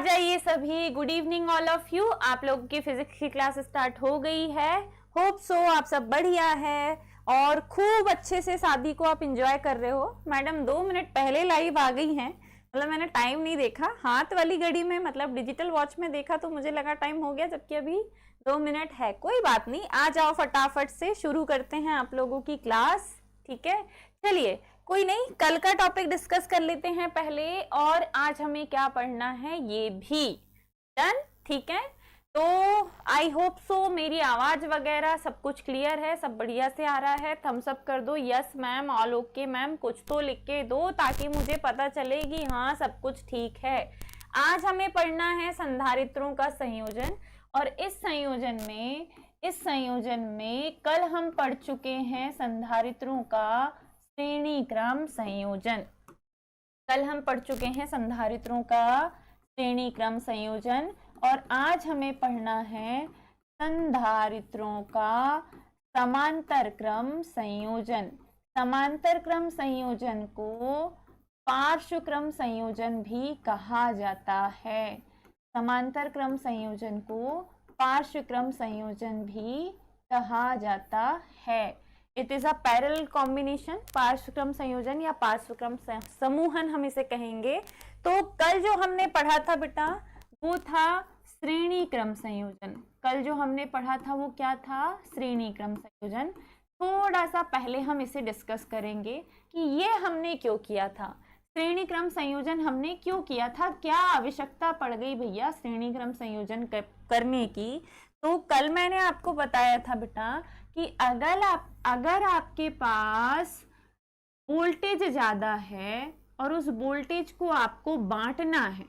जाइए सभी। Good evening all of you. आप लोगों की फिजिक्स की क्लास स्टार्ट हो गई है। होप सो आप सब बढ़िया है और खूब अच्छे से शादी को आप एंजॉय कर रहे हो। मैडम 2 मिनट पहले लाइव आ गई हैं, मतलब मैंने टाइम नहीं देखा, हाथ वाली घड़ी में मतलब डिजिटल वॉच में देखा तो मुझे लगा टाइम हो गया, जबकि अभी 2 मिनट है। कोई बात नहीं, आ जाओ फटाफट से शुरू करते हैं आप लोगों की क्लास। ठीक है, चलिए कोई नहीं, कल का टॉपिक डिस्कस कर लेते हैं पहले, और आज हमें क्या पढ़ना है ये भी डन। ठीक है, तो आई होप सो मेरी आवाज वगैरह सब कुछ क्लियर है, सब बढ़िया से आ रहा है। थम्स अप कर दो, yes ma'am, all okay ma'am, कुछ तो लिख के दो ताकि मुझे पता चले कि हाँ सब कुछ ठीक है। आज हमें पढ़ना है संधारित्रों का संयोजन, और इस संयोजन में कल हम पढ़ चुके हैं संधारित्रों का श्रेणी क्रम संयोजन। कल हम पढ़ चुके हैं संधारित्रों का श्रेणी क्रम संयोजन, और आज हमें पढ़ना है संधारित्रों का समांतर क्रम संयोजन। समांतर क्रम संयोजन को पार्श्व क्रम संयोजन भी कहा जाता है। समांतर क्रम संयोजन को पार्श्व क्रम संयोजन भी कहा जाता है। It is a parallel combination. पार्श्व क्रम संयोजन या पार्श्व क्रम समूहन हम इसे कहेंगे। तो कल जो हमने पढ़ा था बेटा वो था श्रेणी क्रम संयोजन। कल जो हमने पढ़ा था वो क्या था? श्रेणी क्रम संयोजन। थोड़ा सा पहले हम इसे डिस्कस करेंगे कि ये हमने क्यों किया था। श्रेणी क्रम संयोजन हमने क्यों किया था, क्या आवश्यकता पड़ गई भैया श्रेणी क्रम संयोजन करने की। तो कल मैंने आपको बताया था बेटा कि अगर आपके पास वोल्टेज ज्यादा है और उस वोल्टेज को आपको बांटना है,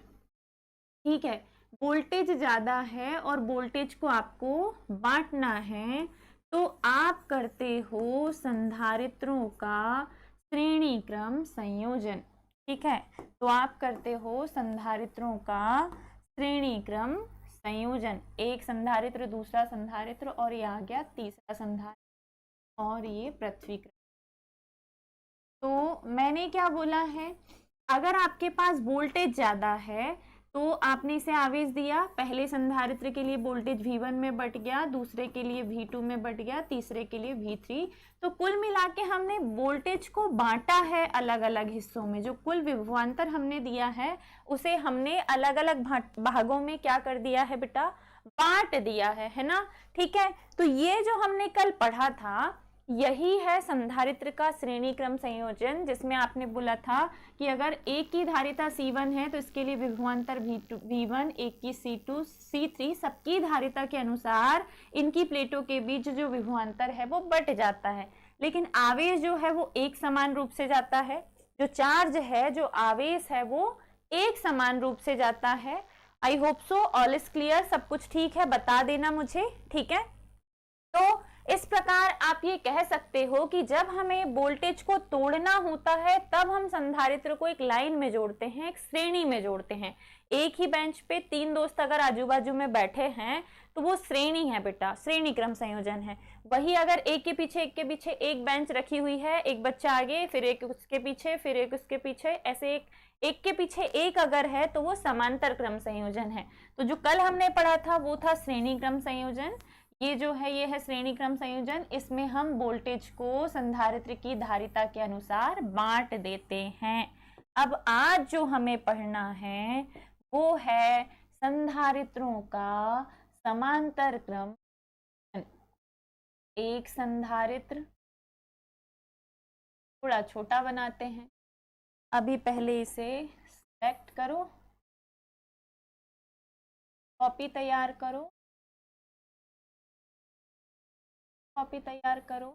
ठीक है, वोल्टेज ज्यादा है और वोल्टेज को आपको बांटना है, तो आप करते हो संधारित्रों का श्रेणी क्रम संयोजन। ठीक है, तो आप करते हो संधारित्रों का श्रेणी क्रम संयोजन। एक संधारित्र, दूसरा संधारित्र, और ये आ गया तीसरा संधारित्र, और ये पृथ्वी क्रम। तो मैंने क्या बोला है, अगर आपके पास वोल्टेज ज्यादा है तो आपने इसे आवेश दिया, पहले संधारित्र के लिए वोल्टेज V1 में बट गया, दूसरे के लिए V2 में बट गया, तीसरे के लिए V3। तो कुल मिला के हमने वोल्टेज को बांटा है अलग अलग हिस्सों में। जो कुल विभवांतर हमने दिया है उसे हमने अलग अलग भागों में क्या कर दिया है बेटा, बांट दिया है ना। ठीक है, तो ये जो हमने कल पढ़ा था यही है संधारित्र का श्रेणी क्रम संयोजन, जिसमें आपने बोला था कि अगर एक की धारिता C1 है तो इसके लिए विभवांतर V1, एक की C2, C3, सबकी धारिता के अनुसार इनकी प्लेटों के बीच जो विभवांतर है वो बट जाता है, लेकिन आवेश जो है वो एक समान रूप से जाता है। जो चार्ज है, जो आवेश है, वो एक समान रूप से जाता है। I hope so all is clear, सब कुछ ठीक है, बता देना मुझे। ठीक है, तो इस प्रकार आप ये कह सकते हो कि जब हमें वोल्टेज को तोड़ना होता है तब हम संधारित्र को एक लाइन में जोड़ते हैं, एक श्रेणी में जोड़ते हैं। एक ही बेंच पे 3 दोस्त अगर आजू बाजू में बैठे हैं तो वो श्रेणी है बेटा, श्रेणी क्रम संयोजन है। वही अगर एक के पीछे एक बेंच रखी हुई है, एक बच्चा आगे, फिर एक उसके पीछे, फिर एक उसके पीछे, ऐसे एक के पीछे एक अगर है तो वो समांतर क्रम संयोजन है। तो जो कल हमने पढ़ा था वो था श्रेणी क्रम संयोजन। ये जो है ये है श्रेणी क्रम संयोजन। इसमें हम वोल्टेज को संधारित्र की धारिता के अनुसार बांट देते हैं। अब आज जो हमें पढ़ना है वो है संधारित्रों का समांतर क्रम। एक संधारित्र थोड़ा छोटा बनाते हैं। अभी पहले इसे सेलेक्ट करो, कॉपी तैयार करो, कॉपी तैयार करो,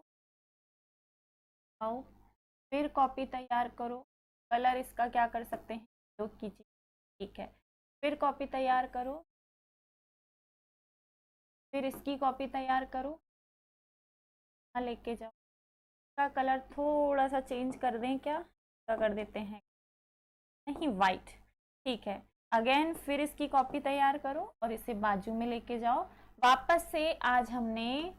आओ फिर कॉपी तैयार करो। कलर इसका क्या कर सकते हैं, उपयोग कीजिए। ठीक है, फिर कॉपी तैयार करो, फिर इसकी कॉपी तैयार करो, लेके जाओ। इसका कलर थोड़ा सा चेंज कर दें, क्या कर देते हैं, नहीं वाइट। ठीक है, अगेन फिर इसकी कॉपी तैयार करो और इसे बाजू में लेके जाओ। वापस से आज हमने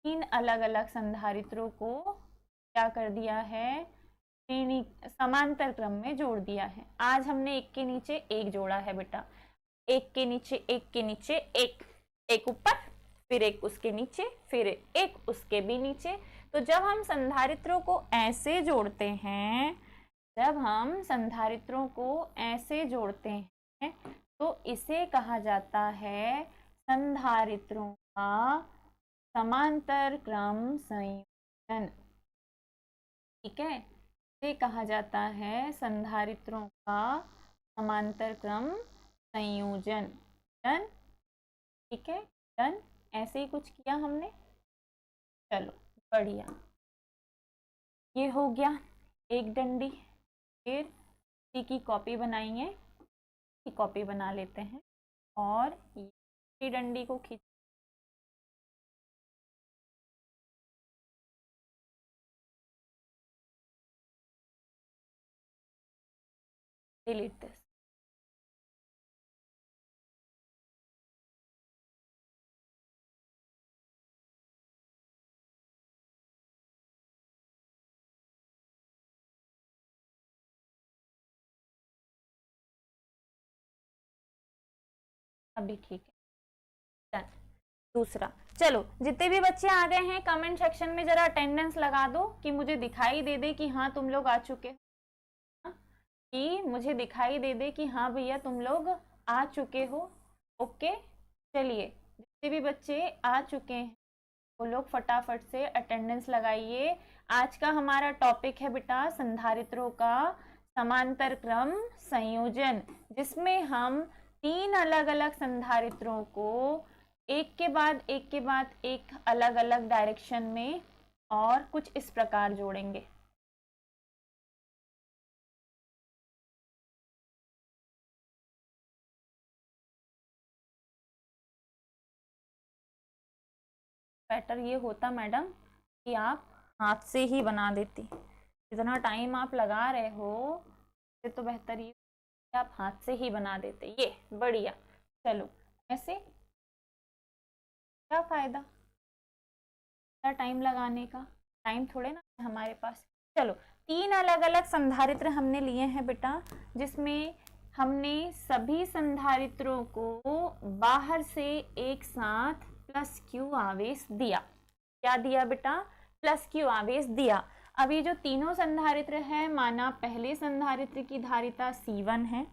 3 अलग अलग संधारित्रों को क्या कर दिया है, श्रेणी समांतर क्रम में जोड़ दिया है। आज हमने एक के नीचे एक जोड़ा है बेटा। एक के नीचे एक के नीचे एक, एक ऊपर, फिर एक उसके नीचे, फिर एक उसके भी नीचे। तो जब हम संधारित्रों को ऐसे जोड़ते हैं, जब हम संधारित्रों को ऐसे जोड़ते हैं तो इसे कहा जाता है संधारित्रों का समांतर क्रम संयोजन। ठीक है, इसे कहा जाता है संधारित्रों का समांतर क्रम संयोजन। डन, ठीक है, डन। ऐसे ही कुछ किया हमने, चलो बढ़िया, ये हो गया एक डंडी। फिर इसी की कॉपी बनाएंगे, की कॉपी बना लेते हैं और ये डंडी को खींच, डिलीट दिस। अभी ठीक है, डन। दूसरा, चलो जितने भी बच्चे आ गए हैं कमेंट सेक्शन में जरा अटेंडेंस लगा दो कि मुझे दिखाई दे दे कि हाँ तुम लोग आ चुके हो, कि मुझे दिखाई दे दे कि हाँ भैया तुम लोग आ चुके हो। ओके, चलिए जितने भी बच्चे आ चुके हैं वो लोग फटाफट से अटेंडेंस लगाइए। आज का हमारा टॉपिक है बेटा संधारित्रों का समांतर क्रम संयोजन, जिसमें हम 3 अलग अलग संधारित्रों को एक के बाद एक के बाद एक अलग अलग डायरेक्शन में और कुछ इस प्रकार जोड़ेंगे। बेटर ये होता मैडम कि आप हाथ से ही बना देती, इतना टाइम आप लगा रहे हो, ये तो बेहतर ये कि आप हाथ से ही बना देते, ये बढ़िया। चलो ऐसे क्या फायदा टाइम लगाने का, टाइम थोड़े ना हमारे पास। चलो 3 अलग अलग संधारित्र हमने लिए हैं बेटा, जिसमें हमने सभी संधारित्रों को बाहर से एक साथ प्लस क्यू आवेश दिया। क्या दिया बेटा? प्लस क्यू आवेश दिया। अब ये जो तीनों संधारित्र है, माना पहले संधारित्र की धारिता C1 है,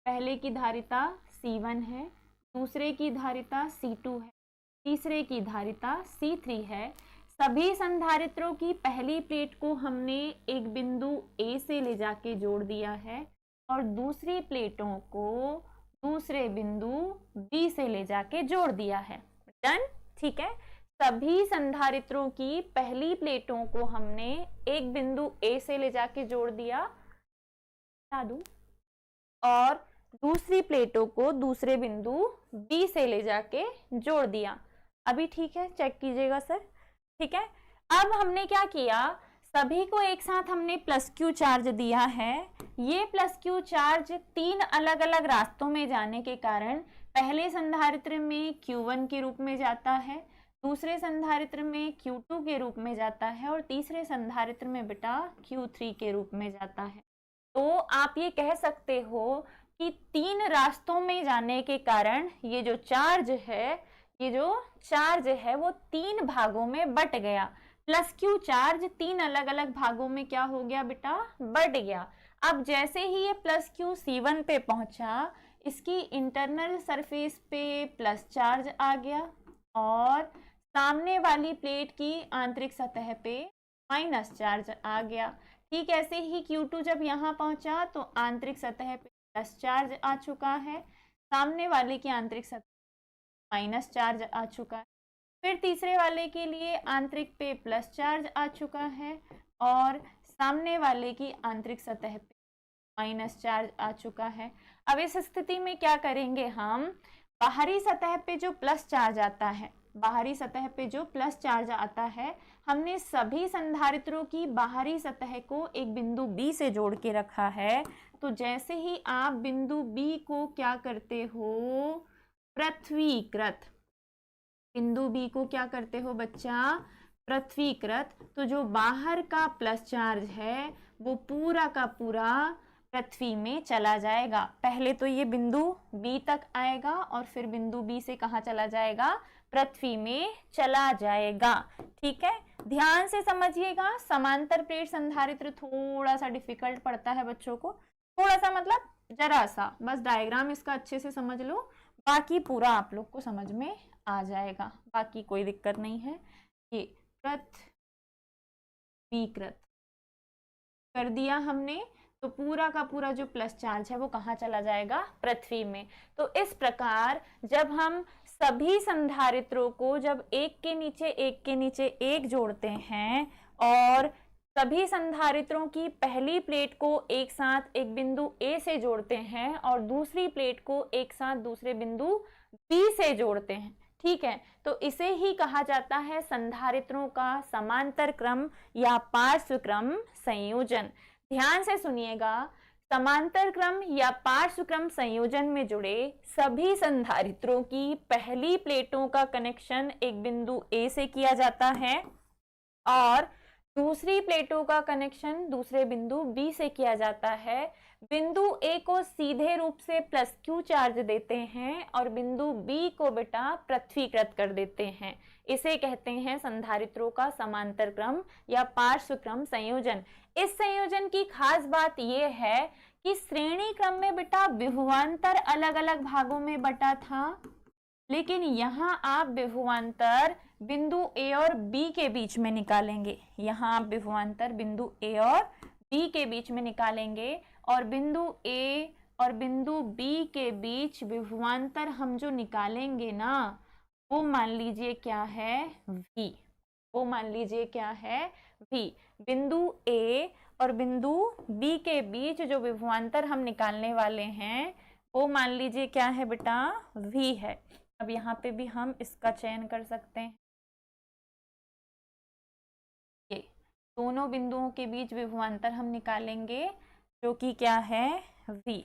पहले की धारिता C1 है, दूसरे की धारिता C2 है, तीसरे की धारिता C3 है। सभी संधारित्रों की पहली प्लेट को हमने एक बिंदु A से ले जाके जोड़ दिया है और दूसरी प्लेटों को दूसरे बिंदु B से ले जाके जोड़ दिया है। डन, ठीक है। सभी संधारित्रों की पहली प्लेटों को हमने एक बिंदु A से ले जाके जोड़ दिया, बता दूं, और दूसरी प्लेटों को दूसरे बिंदु B से ले जाके जोड़ दिया। अभी ठीक है, चेक कीजिएगा सर, ठीक है। अब हमने क्या किया, सभी को एक साथ हमने प्लस क्यू चार्ज दिया है। ये प्लस क्यू चार्ज 3 अलग अलग रास्तों में जाने के कारण पहले संधारित्र में Q1 के रूप में जाता है, दूसरे संधारित्र में Q2 के रूप में जाता है और तीसरे संधारित्र में बेटा Q3 के रूप में जाता है। तो आप ये कह सकते हो कि 3 रास्तों में जाने के कारण ये जो चार्ज है वो 3 भागों में बट गया। प्लस क्यू चार्ज 3 अलग अलग भागों में क्या हो गया बेटा? बट गया। अब जैसे ही ये प्लस क्यू C1 पे पहुंचा, इसकी इंटरनल सरफेस पे प्लस चार्ज आ गया और सामने वाली प्लेट की आंतरिक सतह पे माइनस चार्ज आ गया। ठीक ऐसे ही Q2 जब यहाँ पहुंचा तो आंतरिक सतह पे प्लस चार्ज आ चुका है, सामने वाले की आंतरिक सतह माइनस चार्ज आ चुका है, फिर तीसरे वाले के लिए आंतरिक पे प्लस चार्ज आ चुका है और सामने वाले की आंतरिक सतह पे माइनस चार्ज आ चुका है। अब इस स्थिति में क्या करेंगे हम, बाहरी सतह पे जो प्लस चार्ज आता है, बाहरी सतह पे जो प्लस चार्ज आता है, हमने सभी संधारित्रों की बाहरी सतह को एक बिंदु B से जोड़ के रखा है। तो जैसे ही आप बिंदु B को क्या करते हो, पृथ्वीकृत, बिंदु B को क्या करते हो बच्चा? पृथ्वीकृत, तो जो बाहर का प्लस चार्ज है वो पूरा का पूरा पृथ्वी में चला जाएगा। पहले तो ये बिंदु B तक आएगा और फिर बिंदु B से कहाँ चला जाएगा, पृथ्वी में चला जाएगा। ठीक है, ध्यान से समझिएगा। समांतर प्लेट संधारित्र थोड़ा सा डिफिकल्ट पड़ता है बच्चों को, थोड़ा सा मतलब जरा सा, बस डायग्राम इसका अच्छे से समझ लो, बाकी पूरा आप लोग को समझ में आ जाएगा, बाकी कोई दिक्कत नहीं है। ये पृथ्वीकृत कर दिया हमने, तो पूरा का पूरा जो प्लस चार्ज है वो कहाँ चला जाएगा, पृथ्वी में। तो इस प्रकार जब हम सभी संधारित्रों को जब एक के नीचे एक जोड़ते हैं और सभी संधारित्रों की पहली प्लेट को एक साथ एक बिंदु A से जोड़ते हैं और दूसरी प्लेट को एक साथ दूसरे बिंदु B से जोड़ते हैं, ठीक है, तो इसे ही कहा जाता है संधारित्रों का समांतर क्रम या पार्श्व क्रम संयोजन। ध्यान से सुनिएगा, समांतर क्रम या पार्श्व क्रम संयोजन में जुड़े सभी संधारित्रों की पहली प्लेटों का कनेक्शन एक बिंदु A से किया जाता है और दूसरी प्लेटों का कनेक्शन दूसरे बिंदु B से किया जाता है। बिंदु A को सीधे रूप से प्लस Q चार्ज देते हैं और बिंदु B को बेटा पृथ्वीकृत कर देते हैं। इसे कहते हैं संधारित्रों का समांतर क्रम या पार्श्व क्रम संयोजन। इस संयोजन की खास बात यह है कि श्रेणी क्रम में बेटा विभवांतर अलग अलग भागों में बटा था, लेकिन यहाँ आप विभवांतर बिंदु A और B के बीच में निकालेंगे। यहाँ आप विभवांतर बिंदु A और B के बीच में निकालेंगे और बिंदु A और बिंदु B के बीच विभवांतर हम जो निकालेंगे ना, वो मान लीजिए क्या है, V। वो मान लीजिए क्या है, V। बिंदु A और बिंदु B के बीच जो विभवांतर हम निकालने वाले हैं वो मान लीजिए क्या है बेटा, V है। अब यहाँ पे भी हम इसका चयन कर सकते हैं। ये दोनों बिंदुओं के बीच विभवांतर हम निकालेंगे जो कि क्या है, V।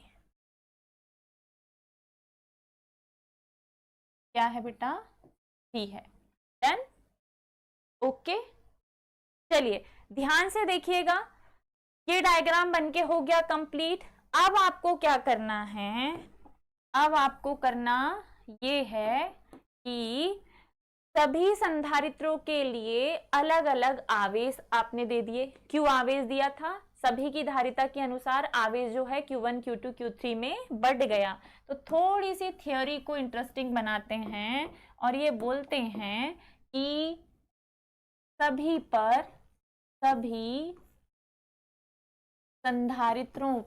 क्या है बेटा, V है। Done, okay. चलिए ध्यान से देखिएगा, ये डायग्राम बनके हो गया कंप्लीट। अब आपको क्या करना है, अब आपको करना ये है कि सभी संधारित्रों के लिए अलग अलग आवेश आपने दे दिए। क्यों आवेश दिया था, सभी की धारिता के अनुसार आवेश जो है Q1 Q2 Q3 में बढ़ गया। तो थोड़ी सी थ्योरी को इंटरेस्टिंग बनाते हैं और ये बोलते हैं कि सभी संधारित्रों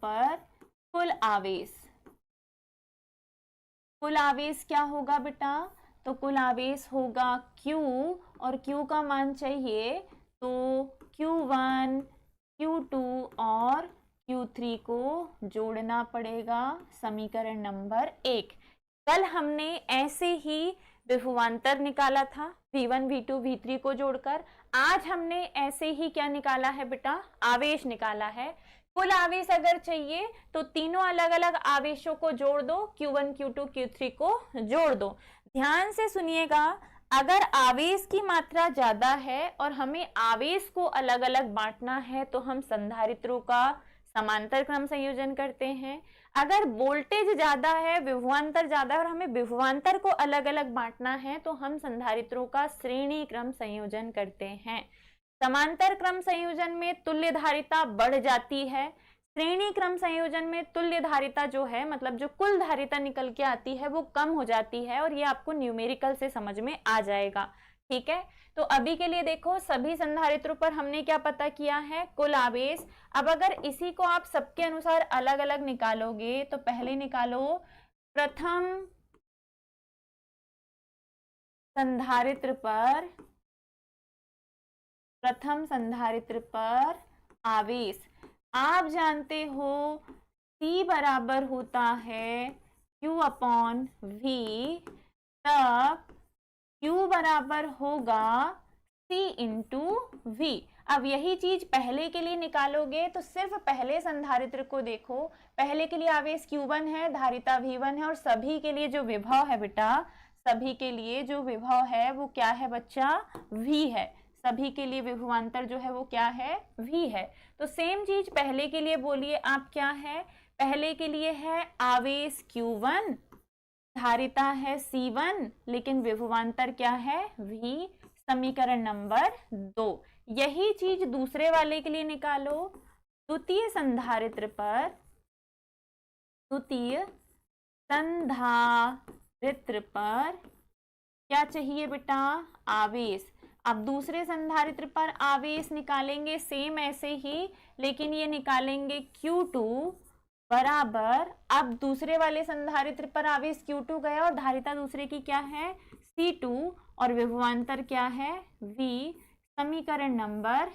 पर कुल आवेश क्या होगा बेटा, तो कुल आवेश होगा Q और Q का मान चाहिए तो Q1 Q2 और Q3 को जोड़ना पड़ेगा, समीकरण नंबर 1। कल हमने ऐसे ही विभवांतर निकाला था V1 V2 V3 को जोड़कर। आज हमने ऐसे ही क्या निकाला है बेटा, आवेश निकाला है। कुल आवेश अगर चाहिए तो तीनों अलग अलग आवेशों को जोड़ दो, Q1 Q2 Q3 को जोड़ दो। ध्यान से सुनिएगा, अगर आवेश की मात्रा ज्यादा है और हमें आवेश को अलग अलग बांटना है तो हम संधारित्रों का समांतर क्रम संयोजन करते हैं। अगर वोल्टेज ज्यादा है, विभवांतर ज्यादा है और हमें विभवांतर को अलग अलग बांटना है तो हम संधारित्रों का श्रेणी क्रम संयोजन करते हैं। समांतर क्रम संयोजन में तुल्य धारिता बढ़ जाती है, श्रेणी क्रम संयोजन में तुल्य धारिता जो है, मतलब जो कुल धारिता निकल के आती है वो कम हो जाती है और ये आपको न्यूमेरिकल से समझ में आ जाएगा। ठीक है, तो अभी के लिए देखो सभी संधारित्रों पर हमने क्या पता किया है, कुल आवेश। अब अगर इसी को आप सबके अनुसार अलग अलग निकालोगे तो पहले निकालो प्रथम संधारित्र पर आवेश। आप जानते हो C बराबर होता है Q अपॉन V, तब Q बराबर होगा C इंटू V। अब यही चीज पहले के लिए निकालोगे तो सिर्फ पहले संधारित्र को देखो, पहले के लिए आवेश Q1 है, धारिता V1 है और सभी के लिए जो विभव है बेटा, सभी के लिए जो विभव है वो क्या है बच्चा, V है। सभी के लिए विभवांतर जो है वो क्या है, v है। तो सेम चीज पहले के लिए बोलिए आप, क्या है, पहले के लिए है आवेश q1, धारिता है C1, लेकिन विभवांतर क्या है, v, समीकरण नंबर 2। यही चीज दूसरे वाले के लिए निकालो। द्वितीय संधारित्र पर क्या चाहिए बेटा, आवेश। अब दूसरे संधारित्र पर आवेश निकालेंगे सेम ऐसे ही, लेकिन ये निकालेंगे Q2 बराबर, अब दूसरे वाले संधारित्र पर आवेश Q2 गया और धारिता दूसरे की क्या है, C2, और विभवांतर क्या है, V, समीकरण नंबर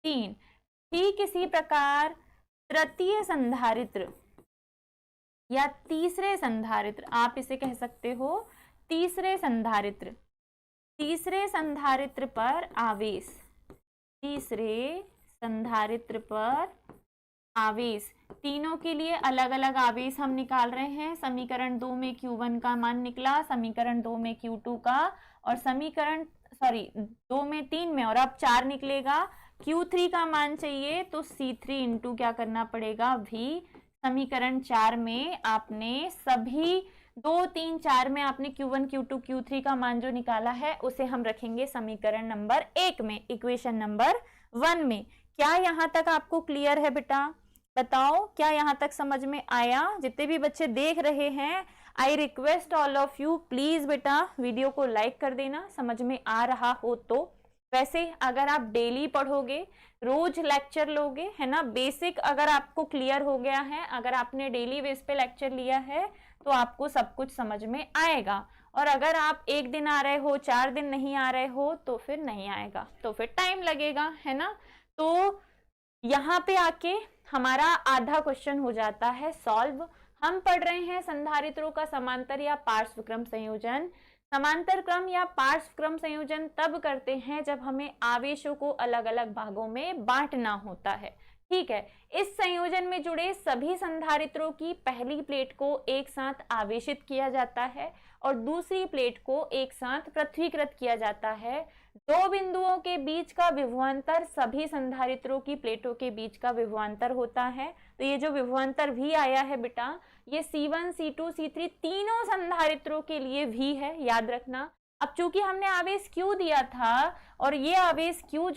3। ठीक इसी प्रकार तृतीय संधारित्र या तीसरे संधारित्र, आप इसे कह सकते हो तीसरे संधारित्र पर आवेश, तीसरे संधारित्र पर आवेश, तीनों के लिए अलग अलग आवेश हम निकाल रहे हैं। समीकरण 2 में Q1 का मान निकला, समीकरण 2 में Q2 का, और समीकरण 2 में 3 में, और अब 4 निकलेगा। Q3 का मान चाहिए तो C3 इंटू क्या करना पड़ेगा, V। समीकरण 4 में आपने सभी 2, 3, 4 में आपने Q1, Q2, Q3 का मान जो निकाला है उसे हम रखेंगे समीकरण नंबर 1 में, इक्वेशन नंबर 1 में। क्या यहां तक आपको क्लियर है बेटा, बताओ, क्या यहां तक समझ में आया? जितने भी बच्चे देख रहे हैं, I request all of you, please बेटा वीडियो को लाइक कर देना, समझ में आ रहा हो तो। वैसे अगर आप डेली पढ़ोगे, रोज लेक्चर लोगे, है ना, बेसिक अगर आपको क्लियर हो गया है, अगर आपने डेली बेस पे लेक्चर लिया है तो आपको सब कुछ समझ में आएगा। और अगर आप एक दिन आ रहे हो, 4 दिन नहीं आ रहे हो, तो फिर नहीं आएगा, तो फिर टाइम लगेगा, है ना। तो यहाँ पे आके हमारा आधा क्वेश्चन हो जाता है सॉल्व। हम पढ़ रहे हैं संधारित्रों का समांतर या पार्श्व क्रम संयोजन। समांतर क्रम या पार्श्व क्रम संयोजन तब करते हैं जब हमें आवेशों को अलग अलग भागों में बांटना होता है, ठीक है। इस संयोजन में जुड़े सभी संधारित्रों की पहली प्लेट को एक साथ आवेशित किया जाता है और दूसरी प्लेट को एक साथ पृथ्वीकृत किया जाता है। दो बिंदुओं के बीच का विभवांतर सभी संधारित्रों की प्लेटों के बीच का विभवांतर होता है। तो ये जो विभवांतर भी आया है बेटा, ये C1, C2, C3 तीनों संधारित्रों के लिए भी है, याद रखना। अब चूंकि हमने आवेश Q दिया था और ये आवेश Q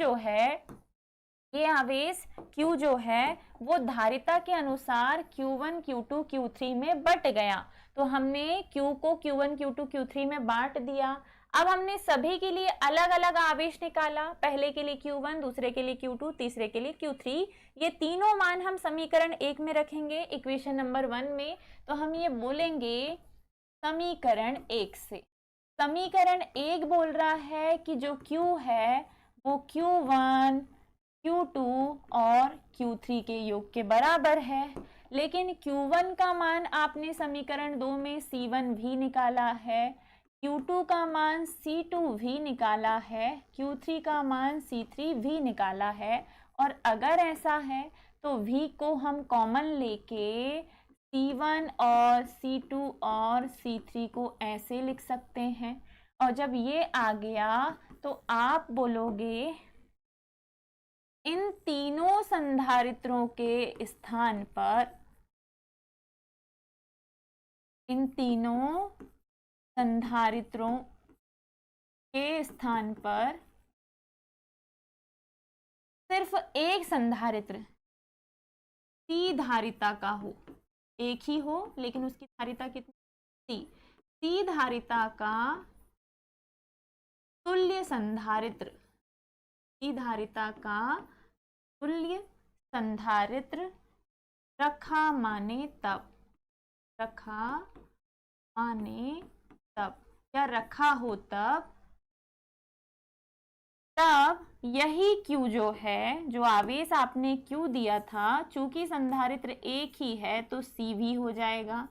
जो है वो धारिता के अनुसार Q1, Q2, Q3 में बट गया। तो हमने Q को Q1, Q2, Q3 में बांट दिया। अब हमने सभी के लिए अलग अलग आवेश निकाला, पहले के लिए Q1, दूसरे के लिए Q2, तीसरे के लिए Q3। ये तीनों मान हम समीकरण 1 में रखेंगे, इक्वेशन नंबर 1 में। तो हम ये बोलेंगे समीकरण 1 से। समीकरण 1 बोल रहा है कि जो Q है वो Q1, Q2 और Q3 के योग के बराबर है। लेकिन Q1 का मान आपने समीकरण 2 में C1 भी निकाला है, Q2 का मान C2 भी निकाला है, Q3 का मान C3 भी निकाला है। और अगर ऐसा है तो V को हम कॉमन लेके C1 और C2 और C3 को ऐसे लिख सकते हैं। और जब ये आ गया तो आप बोलोगे इन तीनों संधारित्रों के स्थान पर, इन तीनों संधारित्रों के स्थान पर सिर्फ एक संधारित्र C धारिता का हो, एक ही हो लेकिन उसकी धारिता कितनी, C धारिता का तुल्य संधारित्र, C धारिता का तुल्य संधारित्र रखा माने तब, रखा माने तब या रखा हो तब यही Q जो है, जो आवेश आपने Q दिया था, चूंकि संधारित्र एक ही है तो C भी हो जाएगा।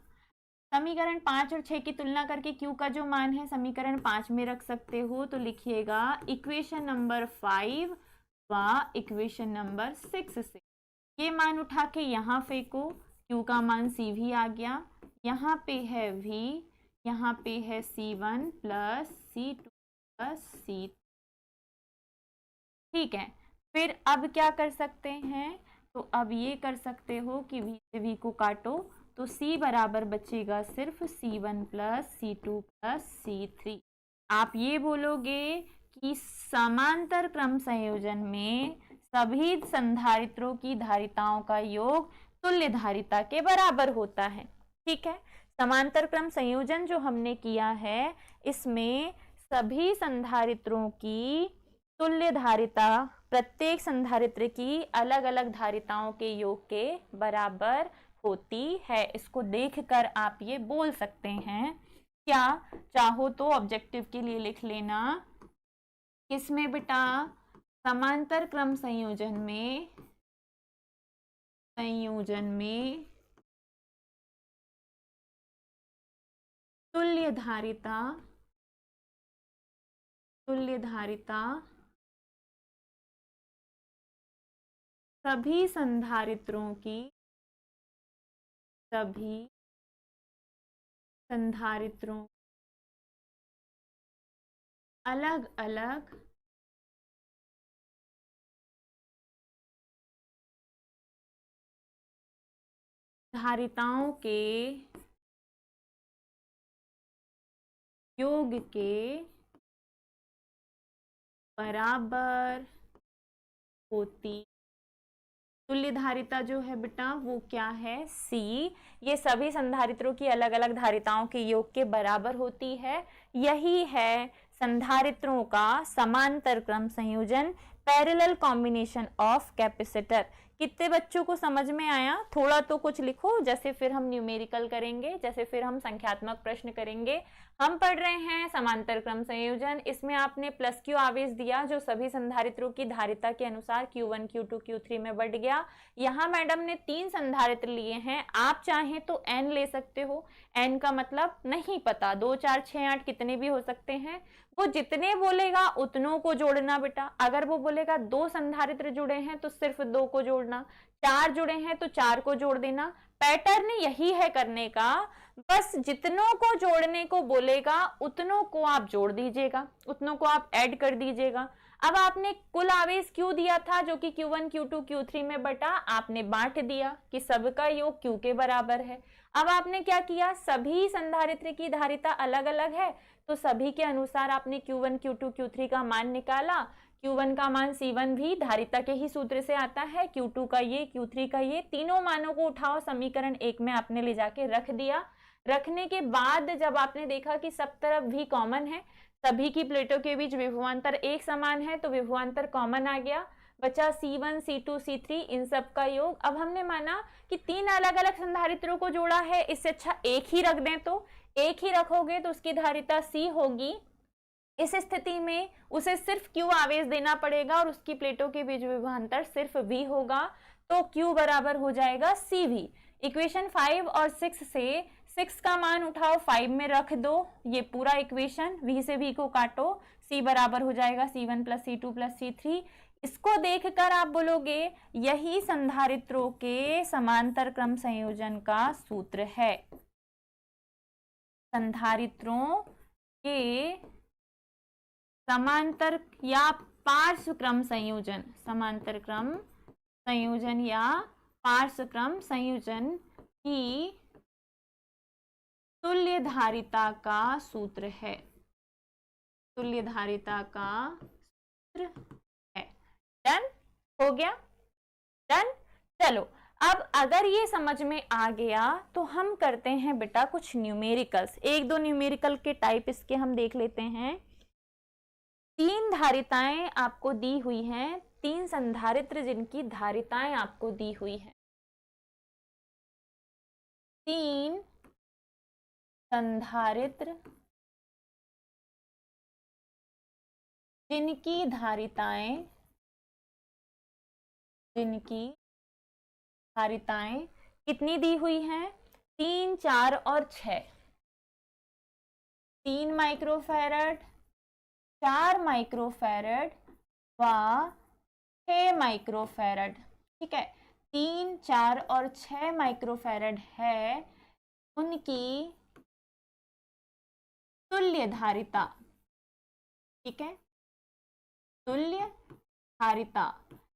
समीकरण 5 और 6 की तुलना करके Q का जो मान है समीकरण 5 में रख सकते हो। तो लिखिएगा इक्वेशन नंबर 5 व इक्वेशन नंबर 6 से ये मान उठा के यहाँ फेंको, Q का मान C भी आ गया, यहाँ पे है V, यहाँ पे है C1 plus C2 plus C3। ठीक है, फिर अब क्या कर सकते हैं, तो अब ये कर सकते हो कि v से v को काटो, तो c बराबर बचेगा सिर्फ c1 plus c2 plus c3। आप ये बोलोगे कि समांतर क्रम संयोजन में सभी संधारित्रों की धारिताओं का योग तुल्य धारिता के बराबर होता है। ठीक है, समांतर क्रम संयोजन जो हमने किया है इसमें सभी संधारित्रों की तुल्य धारिता प्रत्येक संधारित्र की अलग अलग धारिताओं के योग के बराबर होती है। इसको देखकर आप ये बोल सकते हैं, क्या चाहो तो ऑब्जेक्टिव के लिए लिख लेना, किसमें बेटा, समांतर क्रम संयोजन में तुल्य धारिता सभी संधारित्रों अलग अलग धारिताओं के योग के बराबर होती। तुल्य धारिता जो है बेटा वो क्या है, C। ये सभी संधारित्रों की अलग अलग धारिताओं के योग के बराबर होती है। यही है संधारित्रों का समांतर क्रम संयोजन, पैरेलल कॉम्बिनेशन ऑफ कैपेसिटर। कितने बच्चों को समझ में आया? थोड़ा तो कुछ लिखो, जैसे फिर हम न्यूमेरिकल करेंगे, जैसे फिर हम संख्यात्मक प्रश्न करेंगे। हम पढ़ रहे हैं समांतर क्रम संयोजन, इसमें आपने प्लस क्यू आवेश दिया जो सभी संधारित्रों की धारिता के अनुसार Q1 Q2 Q3 में बढ़ गया। यहाँ मैडम ने 3 संधारित्र लिए हैं, आप चाहें तो n ले सकते हो। n का मतलब नहीं पता, 2 4 6 8 कितने भी हो सकते हैं, वो जितने बोलेगा उतनों को जोड़ना बेटा। अगर वो बोलेगा 2 संधारित्र जुड़े हैं तो सिर्फ 2 को जोड़ना, 4 जुड़े हैं तो 4 को जोड़ देना। पैटर्न यही है करने का, बस जितनों को जोड़ने को बोलेगा उतनों को आप जोड़ दीजिएगा, उतनों को आप ऐड कर दीजिएगा। अब आपने कुल आवेश क्यू दिया था जो कि Q1 Q2 Q3 में बटा, आपने बांट दिया कि सबका योग Q के बराबर है। अब आपने क्या किया, सभी संधारित्र की धारिता अलग अलग है तो सभी के अनुसार आपने Q1 Q2 Q3 का मान निकाला। Q1 का मान C1 भी धारिता के ही सूत्र से आता है, Q2 का ये, Q3 का ये, तीनों मानों को उठाओ समीकरण 1 में आपने ले जाके रख दिया। रखने के बाद जब आपने देखा कि सब तरफ भी कॉमन है, सभी की प्लेटों के बीच विभवांतर एक समान है, तो विभवांतर कॉमन आ गया, बचा C1 C2 C3 इन सब का योग। अब हमने माना कि 3 अलग अलग संधारित्रों को जोड़ा है, इससे अच्छा एक ही रख दें, तो एक ही रखोगे तो उसकी धारिता C होगी। इस स्थिति में उसे सिर्फ Q आवेश देना पड़ेगा और उसकी प्लेटों के बीच विभवांतर सिर्फ V होगा, तो Q बराबर हो जाएगा CV। इक्वेशन 5 और 6 से 6 का मान उठाओ 5 में रख दो, ये पूरा इक्वेशन, V से V को काटो, C बराबर हो जाएगा C1 plus C2 plus C3। इसको देखकर आप बोलोगे यही संधारित्रों के समांतर क्रम संयोजन का सूत्र है। संधारित्रों के समांतर या पार्श्व क्रम संयोजन, समांतर क्रम संयोजन या पार्श्व क्रम संयोजन की तुल्य धारिता का सूत्र है, तुल्य धारिता का सूत्र है। डन हो गया, डन। चलो अब अगर ये समझ में आ गया तो हम करते हैं बेटा कुछ न्यूमेरिकल्स, 1-2 न्यूमेरिकल के टाइप इसके हम देख लेते हैं। 3 धारिताएं आपको दी हुई हैं, 3 संधारित्र जिनकी धारिताएं आपको दी हुई हैं, 3 संधारित्र जिनकी धारिताएं कितनी दी हुई हैं, 3 4 और 6, 3 माइक्रोफैरड, 4 माइक्रोफैरड व 6 माइक्रोफैरड। ठीक है, 3 4 और 6 माइक्रोफैरड है उनकी तुल्य धारिता। ठीक है, तुल्य धारिता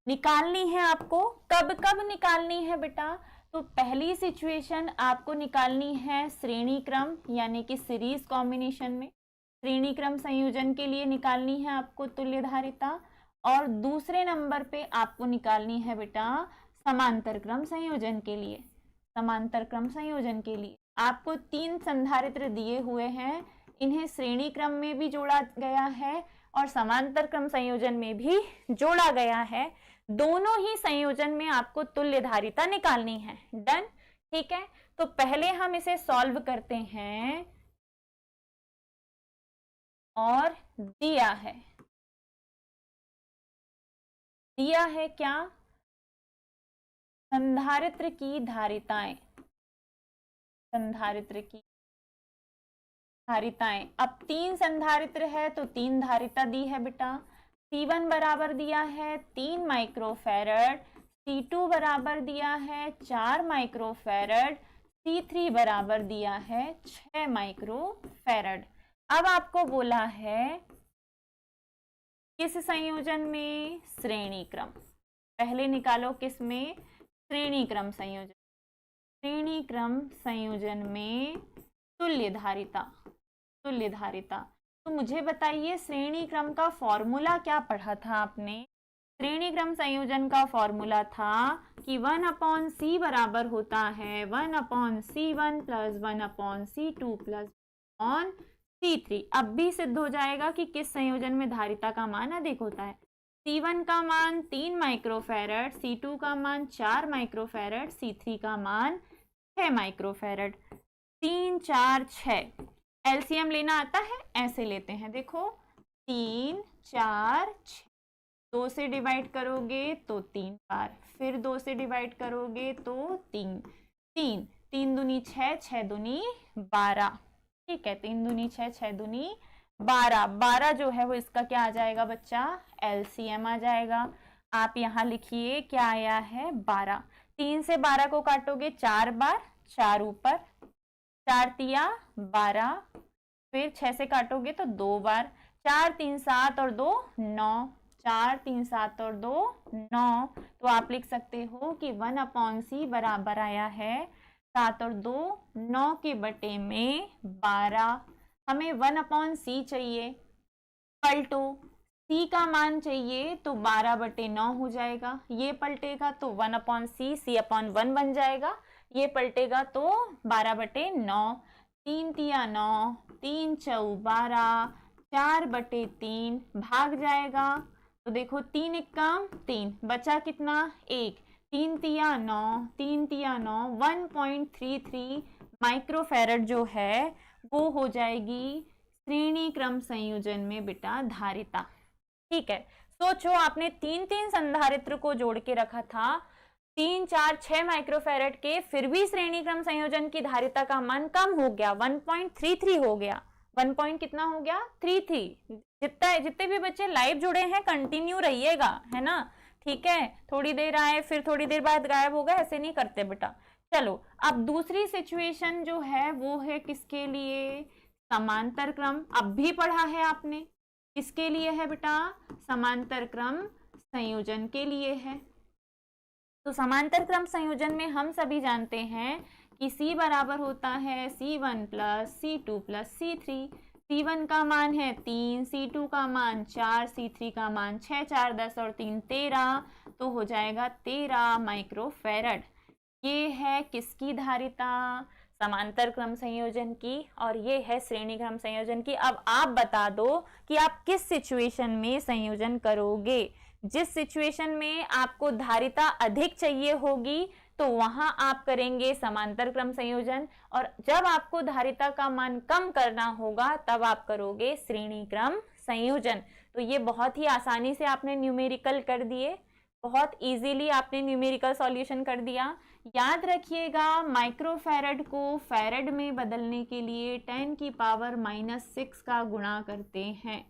निकालनी है आपको। कब कब निकालनी है बेटा? तो पहली सिचुएशन आपको निकालनी है श्रेणी क्रम यानी कि सीरीज कॉम्बिनेशन में, श्रेणी क्रम संयोजन के लिए निकालनी है आपको तुल्य धारिता। और दूसरे नंबर पे आपको निकालनी है बेटा समांतर क्रम संयोजन के लिए। समांतर क्रम संयोजन के लिए आपको 3 संधारित्र दिए हुए हैं, इन्हें श्रेणी क्रम में भी जोड़ा गया है और समांतर क्रम संयोजन में भी जोड़ा गया है। दोनों ही संयोजन में आपको तुल्य धारिता निकालनी है। डन, ठीक है। तो पहले हम इसे सॉल्व करते हैं और दिया है क्या? संधारित्र की धारिताएं, संधारित्र की धारिताएं। अब 3 संधारित्र है तो 3 धारिता दी है बेटा। C1 बराबर दिया है 3 माइक्रोफैरड, C2 बराबर दिया है 4 माइक्रोफैरड, C3 बराबर दिया है 6 माइक्रोफैरड। अब आपको बोला है किस संयोजन में? श्रेणी क्रम। पहले निकालो किस में? श्रेणी क्रम संयोजन। श्रेणी क्रम संयोजन में तुल्य धारिता, तुल्य धारिता। तो मुझे बताइए श्रेणी क्रम का फॉर्मूला क्या पढ़ा था आपने? श्रेणी क्रम संयोजन का फॉर्मूला था कि 1/c बराबर होता है 1/c1 plus 1/c2 plus C3। अब भी सिद्ध हो जाएगा कि किस संयोजन में धारिता का मान अधिक होता है। C1 का मान 3 माइक्रोफैरड, C2 का मान 4 माइक्रोफैरड, C3 का मान 6 माइक्रोफैरड। 3 4 6 एलसीएम लेना आता है? ऐसे लेते हैं, देखो 3 4 6, 2 से डिवाइड करोगे तो 3 बार, फिर 2 से डिवाइड करोगे तो 3, 3 3 दूनी 6, 6 दूनी 12, ठीक है। 3 दूनी 6, 6 दूनी 12, 12 जो है वो इसका क्या आ जाएगा बच्चा? एलसीएम आ जाएगा। आप यहाँ लिखिए क्या आया है? 12। 3 से 12 को काटोगे 4 बार, 4 ऊपर, 4 तिया 12, फिर 6 से काटोगे तो 2 बार, 4 3 7 और 2 9, 4 3 7 और 2 9। तो आप लिख सकते हो कि 1/c बराबर आया है 7 और 2 9 के बटे में 12। हमें 1/c चाहिए, पलटो c का मान चाहिए तो 12/9 हो जाएगा। ये पलटेगा तो 1/c c/1 बन जाएगा, ये पलटेगा तो 12/9। 3 तिया 9, 3 चौ 12, 4/3 भाग जाएगा तो देखो 3 एक्का 3, बचा कितना? 1। 3 तिया 9, 3 तिया 9, 1.33 माइक्रोफैरड जो है वो हो जाएगी श्रेणी क्रम संयोजन में बेटा धारिता। ठीक है, सोचो आपने 3 संधारित्र को जोड़ के रखा था 3 4 6 माइक्रोफैरड के, फिर भी श्रेणी क्रम संयोजन की धारिता का मान कम हो गया, 1.33 हो गया। 1 कितना हो गया? 33। जितने भी बच्चे लाइव जुड़े हैं कंटिन्यू रहिएगा, है ना? ठीक है, थोड़ी देर आए फिर थोड़ी देर बाद गायब हो गए, ऐसे नहीं करते बेटा। चलो अब दूसरी सिचुएशन जो है वो है किसके लिए? समांतर क्रम। अब भी पढ़ा है आपने, किसके लिए है बेटा? समांतर क्रम संयोजन के लिए है। तो समांतर क्रम संयोजन में हम सभी जानते हैं कि C बराबर होता है C1 plus C2 plus C3। C1 का मान है 3, C2 का मान 4, C3 का मान 6, 4 10 और 3 13, तो हो जाएगा 13 माइक्रोफैरड। ये है किसकी धारिता? समांतर क्रम संयोजन की, और ये है श्रेणी क्रम संयोजन की। अब आप बता दो कि आप किस सिचुएशन में संयोजन करोगे। जिस सिचुएशन में आपको धारिता अधिक चाहिए होगी तो वहां आप करेंगे समांतर क्रम संयोजन, और जब आपको धारिता का मान कम करना होगा तब आप करोगे श्रेणी क्रम संयोजन। तो ये बहुत ही आसानी से आपने न्यूमेरिकल कर दिए, बहुत इजीली आपने न्यूमेरिकल सॉल्यूशन कर दिया। याद रखिएगा माइक्रोफैरड को फैरड में बदलने के लिए 10⁻⁻6 का गुणा करते हैं।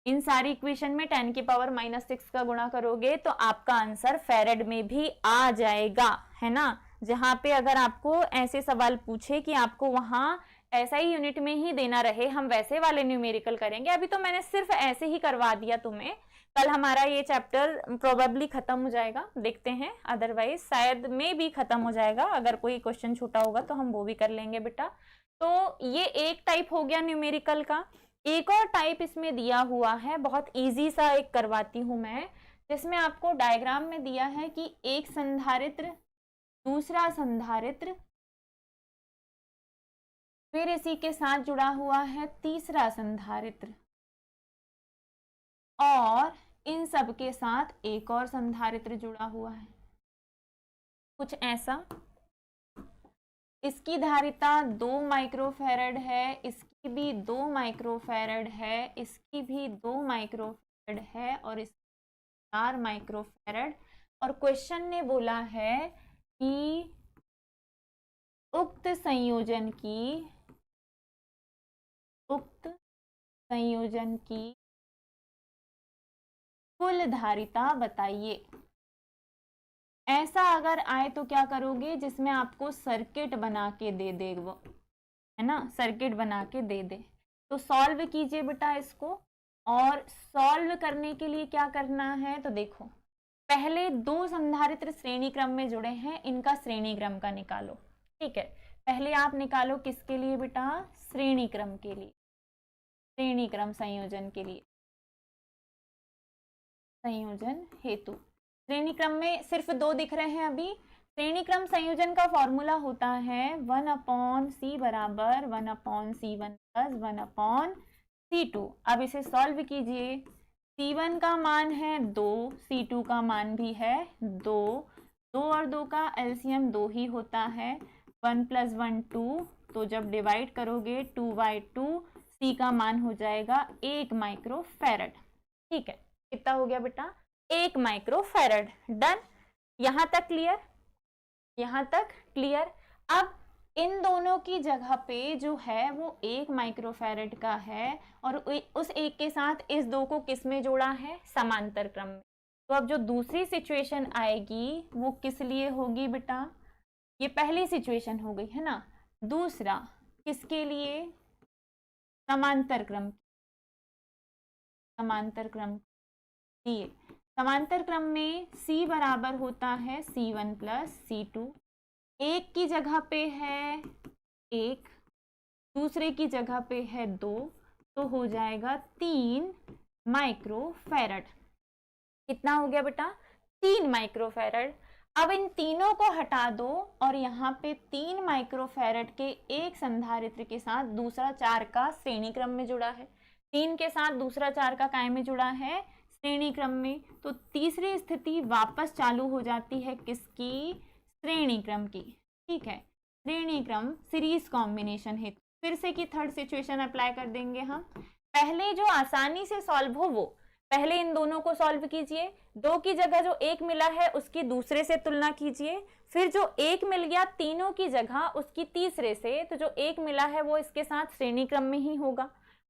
इन सारी इक्वेशन में 10⁻⁻6 का गुणा करोगे तो आपका आंसर फैरड में भी आ जाएगा, है ना? जहां पे अगर आपको ऐसे सवाल पूछे कि आपको वहां ऐसा ही यूनिट में ही देना रहे, हम वैसे वाले न्यूमेरिकल करेंगे। अभी तो मैंने सिर्फ ऐसे ही करवा दिया तुम्हें, कल हमारा ये चैप्टर प्रोबेबली खत्म हो जाएगा, देखते हैं, अदरवाइज शायद में भी खत्म हो जाएगा। अगर कोई क्वेश्चन छूटा होगा तो हम वो भी कर लेंगे बेटा। तो ये एक टाइप हो गया न्यूमेरिकल का। एक और टाइप इसमें दिया हुआ है, बहुत इजी सा एक करवाती हूं मैं, जिसमें आपको डायग्राम में दिया है कि एक संधारित्र, दूसरा संधारित्र, फिर इसी के साथ जुड़ा हुआ है तीसरा संधारित्र, और इन सब के साथ एक और संधारित्र जुड़ा हुआ है, कुछ ऐसा। इसकी धारिता 2 माइक्रोफैरड है, इसकी भी 2 माइक्रोफैरड है, इसकी भी 2 माइक्रोफैरड है, और इसकी 4 माइक्रोफैरड। और क्वेश्चन ने बोला है कि उक्त संयोजन की कुल धारिता बताइए। ऐसा अगर आए तो क्या करोगे, जिसमें आपको सर्किट बना के दे दे, वो है ना, सर्किट बना के दे दे, तो सॉल्व कीजिए बेटा इसको। और सॉल्व करने के लिए क्या करना है, तो देखो, पहले 2 संधारित्र श्रेणी क्रम में जुड़े हैं, इनका श्रेणी क्रम का निकालो। ठीक है, पहले आप निकालो किसके लिए बेटा, श्रेणी क्रम के लिए, श्रेणी क्रम संयोजन के लिए, संयोजन हेतु। श्रेणी क्रम में सिर्फ 2 दिख रहे हैं अभी। श्रेणी क्रम संयोजन का फॉर्मूला होता है 1/c बराबर 1/c1 प्लस 1/c2। अब इसे सॉल्व कीजिए। c1 का मान है 2, c2 का मान भी है 2, 2 और 2 का एलसीएम 2 ही होता है, 1 + 1 2, तो जब डिवाइड करोगे 2/2, c का मान हो जाएगा 1 माइक्रोफैरड। ठीक है, कितना हो गया बेटा, 1 माइक्रोफैरड। डन, यहां तक क्लियर, यहां तक क्लियर। अब इन दोनों की जगह पे जो है वो 1 माइक्रोफैरड का है, और उस एक के साथ इस 2 को किस में जोड़ा है, समांतर क्रम में। तो अब जो दूसरी सिचुएशन आएगी वो किस लिए होगी बेटा, ये पहली सिचुएशन हो गई है ना, दूसरा किसके लिए, समांतर क्रम, समांतर क्रम लिए। समांतर क्रम में c बराबर होता है c1 + c2। एक की जगह पे है 1, दूसरे की जगह पे है 2, तो हो जाएगा 3 माइक्रोफैरड। कितना हो गया बेटा, 3 माइक्रोफैरड। अब इन तीनों को हटा दो, और यहाँ पे 3 माइक्रोफैरड के एक संधारित्र के साथ दूसरा 4 का श्रेणी क्रम में जुड़ा है, 3 के साथ दूसरा 4 का काय में जुड़ा है, श्रेणी क्रम में। तो तीसरी स्थिति वापस चालू हो जाती है किसकी, श्रेणी क्रम की। ठीक है, श्रेणी क्रम सीरीज कॉम्बिनेशन है। फिर से की थर्ड सिचुएशन अप्लाई कर देंगे हम। पहले जो आसानी से सॉल्व हो वो, पहले इन दोनों को सॉल्व कीजिए। 2 की जगह जो 1 मिला है उसकी दूसरे से तुलना कीजिए, फिर जो 1 मिल गया तीनों की जगह उसकी तीसरे से, तो जो 1 मिला है वो इसके साथ श्रेणी क्रम में ही होगा।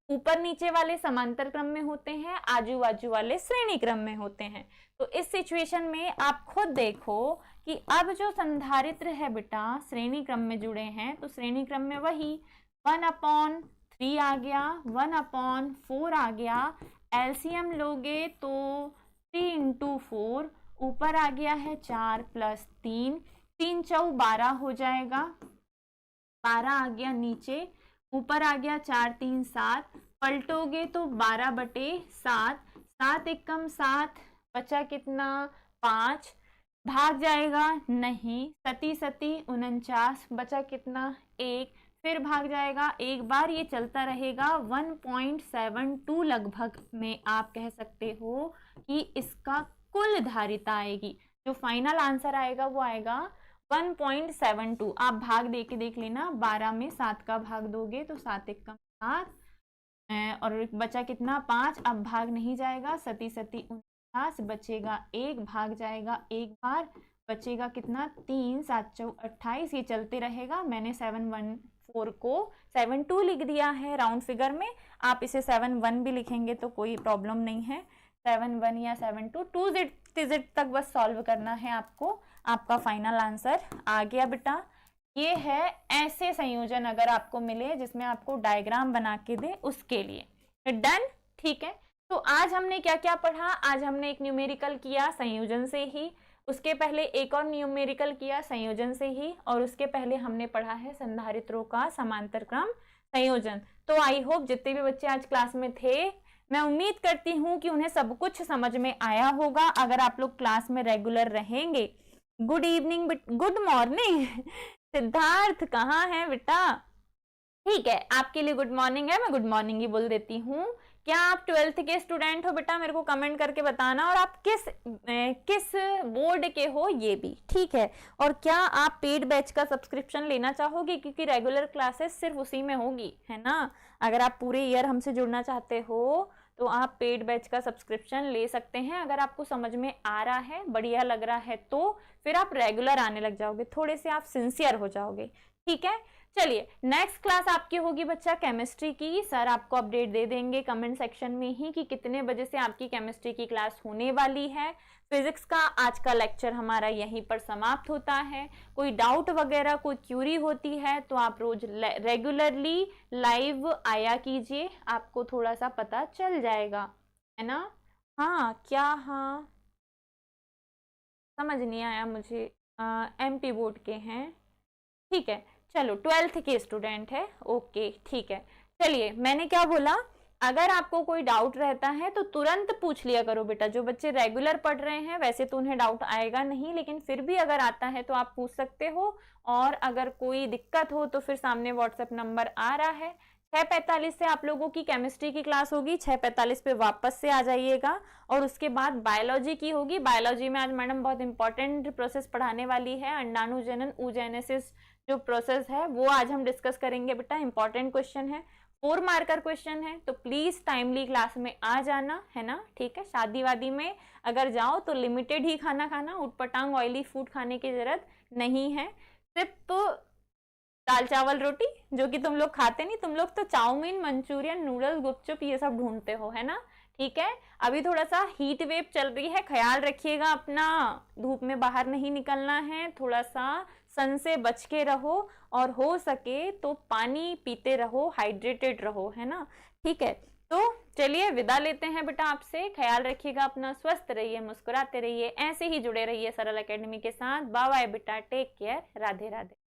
ऊपर नीचे वाले समांतर क्रम में होते हैं, आजू बाजू वाले श्रेणी क्रम में होते हैं। तो इस सिचुएशन में आप खुद देखो कि अब जो संधारित्र है बेटा श्रेणी क्रम में जुड़े हैं, तो श्रेणी क्रम में वही 1/3 आ गया, 1/4 आ गया। एलसीएम लोगे तो 3 × 4, ऊपर आ गया है 4 + 3, 3 × 4 12 हो जाएगा, 12 आ गया नीचे, ऊपर आ गया 4 × 3 7, पलटोगे तो 12/7, 7 × 1 7, बचा कितना 5, भाग जाएगा नहीं, सती 49, बचा कितना 1, फिर भाग जाएगा एक बार, ये चलता रहेगा 1.72 लगभग में आप कह सकते हो कि इसका कुल धारिता आएगी। जो फाइनल आंसर आएगा वो आएगा 1.72। आप भाग दे के देख लेना, 12 में 7 का भाग दोगे तो 7 × 1 7, और बचा कितना 5। अब भाग नहीं जाएगा, सती 49, बचेगा 1, भाग जाएगा एक बार, बचेगा कितना 3, 7 × 4 28। ये चलते रहेगा। मैंने 714 को 72 लिख दिया है राउंड फिगर में, आप इसे 71 भी लिखेंगे तो कोई प्रॉब्लम नहीं है। 71 या 72 2 डिजिट तक बस सॉल्व करना है आपको, आपका फाइनल आंसर आ गया बेटा। ये है ऐसे संयोजन अगर आपको मिले जिसमें आपको डायग्राम बना के दे उसके लिए। डन, ठीक है। तो आज हमने क्या क्या पढ़ा? आज हमने एक न्यूमेरिकल किया संयोजन से ही, उसके पहले एक और न्यूमेरिकल किया संयोजन से ही, और उसके पहले हमने पढ़ा है संधारित्रों का समांतर क्रम संयोजन। तो आई होप जितने भी बच्चे आज क्लास में थे, मैं उम्मीद करती हूँ कि उन्हें सब कुछ समझ में आया होगा। अगर आप लोग क्लास में रेगुलर रहेंगे। Good evening, good morning Siddharth कहाँ है बेटा? ठीक है, आपके लिए गुड मॉर्निंग है, मैं गुड मॉर्निंग ही बोल देती हूँ। क्या आप 12th के स्टूडेंट हो बेटा? मेरे को कमेंट करके बताना, और आप किस बोर्ड के हो ये भी, ठीक है। और क्या आप पेड बैच का सब्सक्रिप्शन लेना चाहोगे? क्योंकि रेगुलर क्लासेस सिर्फ उसी में होगी, है ना। अगर आप पूरे ईयर हमसे जुड़ना चाहते हो तो आप पेड बैच का सब्सक्रिप्शन ले सकते हैं। अगर आपको समझ में आ रहा है, बढ़िया लग रहा है, तो फिर आप रेगुलर आने लग जाओगे, थोड़े से आप सिंसियर हो जाओगे, ठीक है। चलिए, नेक्स्ट क्लास आपकी होगी बच्चा केमिस्ट्री की। सर आपको अपडेट दे देंगे कमेंट सेक्शन में ही कि कितने बजे से आपकी केमिस्ट्री की क्लास होने वाली है। फिजिक्स का आज का लेक्चर हमारा यहीं पर समाप्त होता है। कोई डाउट वगैरह, कोई क्यूरी होती है तो आप रोज रेगुलरली लाइव आया कीजिए, आपको थोड़ा सा पता चल जाएगा, है ना। हाँ क्या? हाँ समझ नहीं आया मुझे। एमपी बोर्ड के हैं, ठीक है। चलो 12th के स्टूडेंट है, ओके ठीक है। चलिए, मैंने क्या बोला, अगर आपको कोई डाउट रहता है तो तुरंत पूछ लिया करो बेटा। जो बच्चे रेगुलर पढ़ रहे हैं वैसे तो उन्हें डाउट आएगा नहीं, लेकिन फिर भी अगर आता है तो आप पूछ सकते हो। और अगर कोई दिक्कत हो तो फिर सामने व्हाट्सएप नंबर आ रहा है। 6:45 से आप लोगों की केमिस्ट्री की क्लास होगी, 6:45 पे वापस से आ जाइएगा। और उसके बाद बायोलॉजी की होगी। बायोलॉजी में आज मैडम बहुत इंपॉर्टेंट प्रोसेस पढ़ाने वाली है, अंडाणुजनन oogenesis जो प्रोसेस है वो आज हम डिस्कस करेंगे बेटा। इंपॉर्टेंट क्वेश्चन है, 4 मार्कर क्वेश्चन है, तो प्लीज टाइमली क्लास में आ जाना, है ना, ठीक है। शादी वादी में अगर जाओ तो लिमिटेड ही खाना खाना, उटपटांग ऑयली फूड खाने की जरूरत नहीं है। सिर्फ दाल चावल रोटी जो कि तुम लोग खाते नहीं, तुम लोग तो चाउमीन, मंचूरियन, नूडल्स, गुपचुप ये सब ढूंढते हो, है ना, ठीक है। अभी थोड़ा सा हीट वेव चल रही है, ख्याल रखिएगा अपना, धूप में बाहर नहीं निकलना है, थोड़ा सा सन से बच के रहो, और हो सके तो पानी पीते रहो, हाइड्रेटेड रहो, है ना, ठीक है। तो चलिए विदा लेते हैं बेटा आपसे। ख्याल रखिएगा अपना, स्वस्थ रहिए, मुस्कुराते रहिए, ऐसे ही जुड़े रहिए सरल एकेडमी के साथ। बाय बाय बेटा, टेक केयर, राधे राधे।